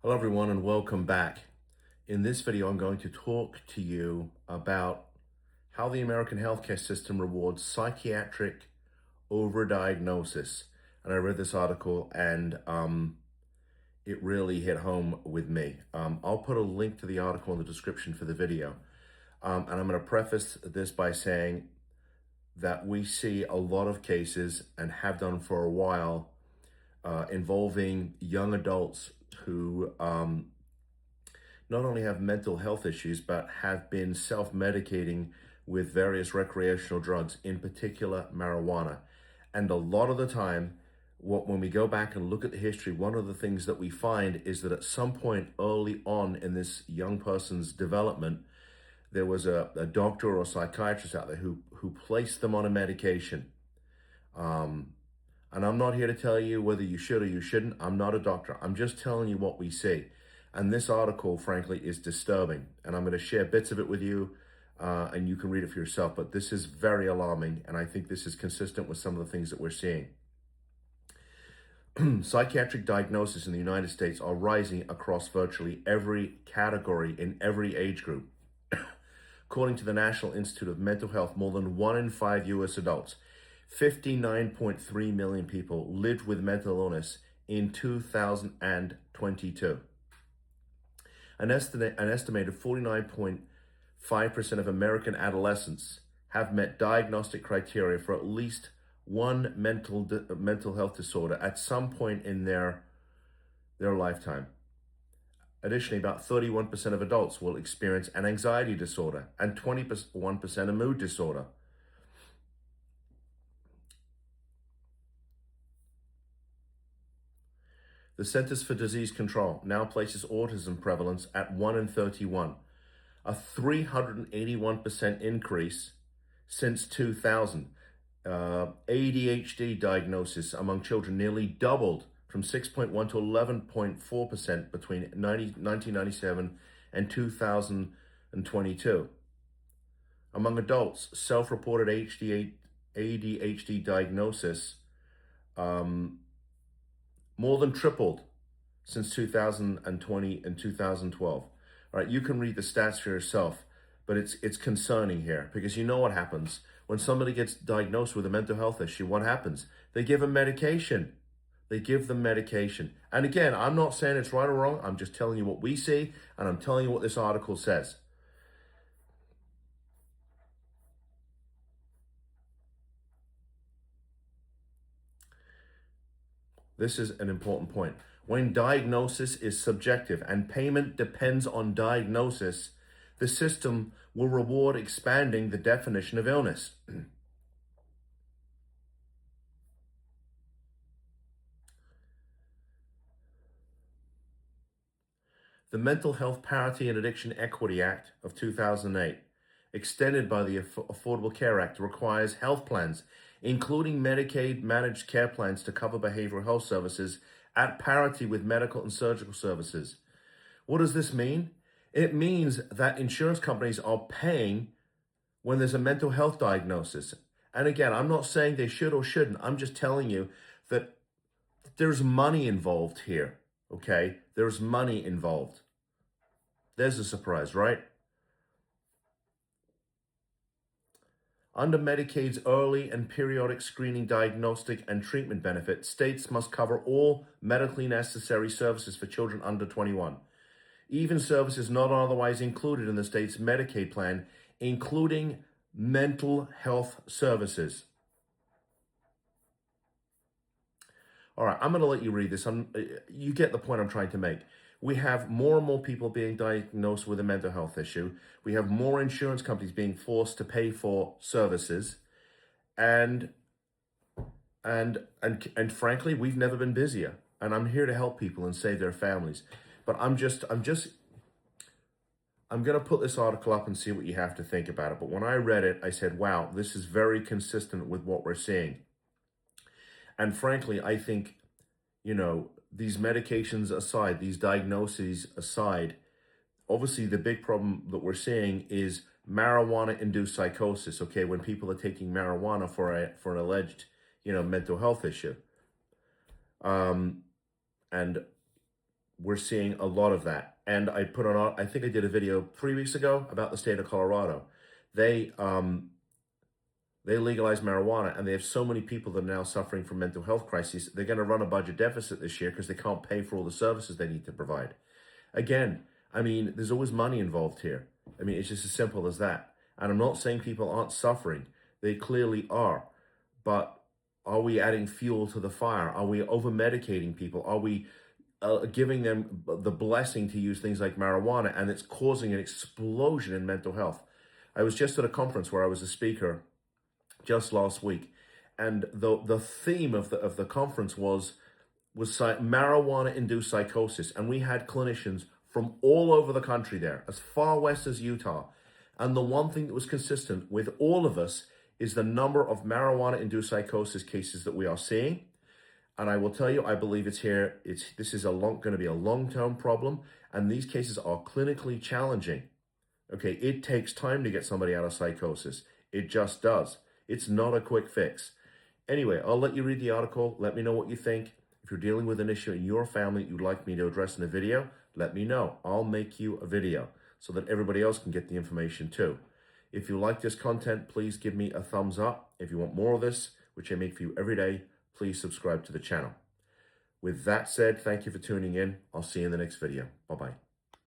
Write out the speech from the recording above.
Hello everyone and welcome back. In this video, I'm going to talk to you about how the American healthcare system rewards psychiatric overdiagnosis. And I read this article and it really hit home with me. I'll put a link to the article in the description for the video. And I'm going to preface this by saying that we see a lot of cases and have done for a while involving young adults who not only have mental health issues, but have been self-medicating with various recreational drugs, in particular marijuana. And a lot of the time, when we go back and look at the history, one of the things that we find is that at some point early on in this young person's development, there was a doctor or a psychiatrist out there who placed them on a medication. And I'm not here to tell you whether you should or you shouldn't. I'm not a doctor. I'm just telling you what we see. And this article, frankly, is disturbing. And I'm going to share bits of it with you, and you can read it for yourself. But this is very alarming, and I think this is consistent with some of the things that we're seeing. Psychiatric diagnoses in the United States are rising across virtually every category in every age group. According to the National Institute of Mental Health, more than 1 in 5 U.S. adults, 59.3 million people, lived with mental illness in 2022. An estimated 49.5% of American adolescents have met diagnostic criteria for at least one mental health disorder at some point in their lifetime. Additionally, about 31% of adults will experience an anxiety disorder and 21% a mood disorder. The Centers for Disease Control now places autism prevalence at 1 in 31, a 381% increase since 2000. ADHD diagnosis among children nearly doubled from 6.1 to 11.4% between 1997 and 2022. Among adults, self-reported ADHD diagnosis more than tripled since 2020 and 2012. All right, you can read the stats for yourself, but it's concerning here because you know what happens. When somebody gets diagnosed with a mental health issue, what happens? They give them medication. They give them medication. And again, I'm not saying it's right or wrong. I'm just telling you what we see, and I'm telling you what this article says. This is an important point. When diagnosis is subjective and payment depends on diagnosis, the system will reward expanding the definition of illness. The Mental Health Parity and Addiction Equity Act of 2008, extended by the Affordable Care Act, requires health plans, including Medicaid managed care plans, to cover behavioral health services at parity with medical and surgical services. What does this mean? It means that insurance companies are paying when there's a mental health diagnosis. And again, I'm not saying they should or shouldn't. I'm just telling you that there's money involved here, okay? There's money involved. There's a surprise, right? Under Medicaid's early and periodic screening, diagnostic, and treatment benefit, states must cover all medically necessary services for children under 21, even services not otherwise included in the state's Medicaid plan, including mental health services. All right, I'm going to let you read this. You get the point I'm trying to make. We have more and more people being diagnosed with a mental health issue. We have more insurance companies being forced to pay for services. And frankly, we've never been busier. And I'm here to help people and save their families. But I'm going to put this article up and see what you have to think about it. But when I read it, I said, wow, this is very consistent with what we're seeing. And frankly, I think, these medications aside, these diagnoses aside, obviously the big problem that we're seeing is marijuana-induced psychosis, okay, when people are taking marijuana for an alleged, mental health issue. And we're seeing a lot of that. And I think I did a video 3 weeks ago about the state of Colorado. They legalized marijuana, and they have so many people that are now suffering from mental health crises. They're going to run a budget deficit this year because they can't pay for all the services they need to provide. Again, I mean, there's always money involved here. I mean, it's just as simple as that. And I'm not saying people aren't suffering. They clearly are. But are we adding fuel to the fire? Are we over-medicating people? Are we giving them the blessing to use things like marijuana, and it's causing an explosion in mental health? I was just at a conference where I was a speaker just last week, and the theme of the conference was marijuana-induced psychosis, and we had clinicians from all over the country there, as far west as Utah. And the one thing that was consistent with all of us is the number of marijuana-induced psychosis cases that we are seeing. And I will tell you, I believe it's here. This is going to be a long-term problem, and these cases are clinically challenging. Okay, it takes time to get somebody out of psychosis. It just does. It's not a quick fix. Anyway, I'll let you read the article. Let me know what you think. If you're dealing with an issue in your family you'd like me to address in a video, let me know. I'll make you a video so that everybody else can get the information too. If you like this content, please give me a thumbs up. If you want more of this, which I make for you every day, please subscribe to the channel. With that said, thank you for tuning in. I'll see you in the next video. Bye-bye.